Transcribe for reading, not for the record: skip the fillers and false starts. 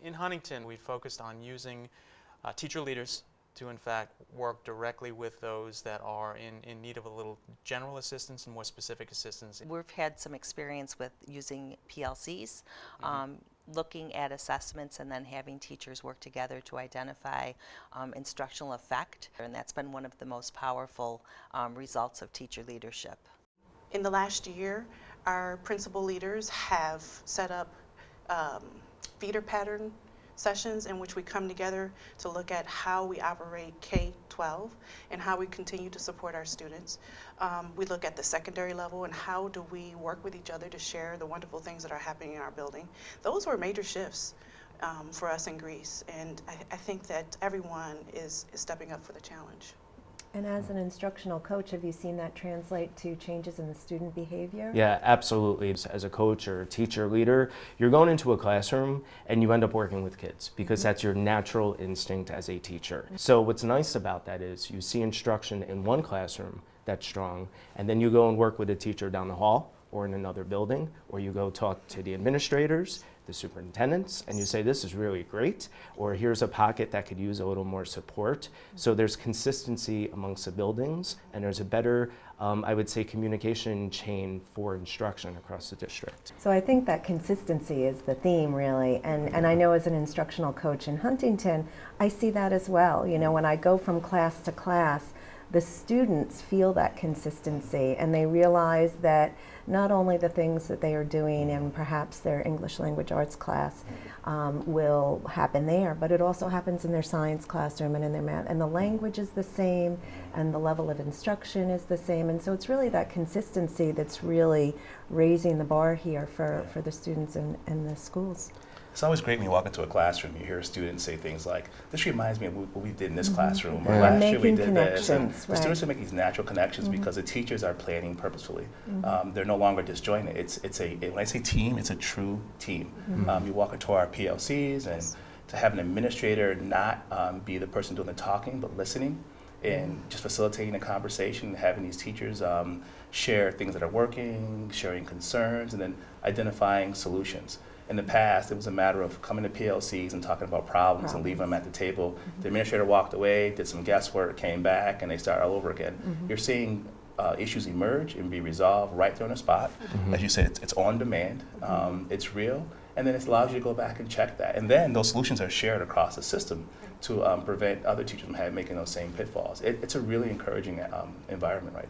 In Huntington, we focused on using teacher leaders to in fact work directly with those that are in need of a little general assistance and more specific assistance. We've had some experience with using PLCs, looking at assessments and then having teachers work together to identify instructional effect, and that's been one of the most powerful results of teacher leadership. In the last year, our principal leaders have set up feeder pattern sessions in which we come together to look at how we operate K-12 and how we continue to support our students. We look at the secondary level and how do we work with each other to share the wonderful things that are happening in our building. Those were major shifts for us in Greece, and I think that everyone is stepping up for the challenge. And as an instructional coach, have you seen that translate to changes in the student behavior? Yeah, absolutely. As a coach or a teacher leader, you're going into a classroom and you end up working with kids because that's your natural instinct as a teacher. So what's nice about that is you see instruction in one classroom that's strong, and then you go and work with a teacher down the hall or in another building, or you go talk to the administrators, the superintendents, and you say, this is really great, or here's a pocket that could use a little more support. So there's consistency amongst the buildings, and there's a better, I would say, communication chain for instruction across the district. So I think that consistency is the theme, really, and I know as an instructional coach in Huntington, I see that as well. You know, when I go from class to class, the students feel that consistency, and they realize that not only the things that they are doing in perhaps their English language arts class will happen there, but it also happens in their science classroom and in their math, and the language is the same and the level of instruction is the same, and so it's really that consistency that's really raising the bar here for the students in the schools. It's always great when you walk into a classroom, you hear students say things like, this reminds me of what we did in this classroom, or last year we did this. And the students are making these natural connections because the teachers are planning purposefully. They're no longer disjointed. When I say team, it's a true team. You walk into our PLCs, and to have an administrator not be the person doing the talking, but listening, and just facilitating a conversation, having these teachers share things that are working, sharing concerns, and then identifying solutions. In the past, it was a matter of coming to PLCs and talking about problems and leaving them at the table. The administrator walked away, did some guesswork, came back, and they started all over again. You're seeing issues emerge and be resolved right there on the spot. As you said, it's on demand, it's real, and then it allows you to go back and check that. And then those solutions are shared across the system to prevent other teachers from making those same pitfalls. It's a really encouraging environment right now.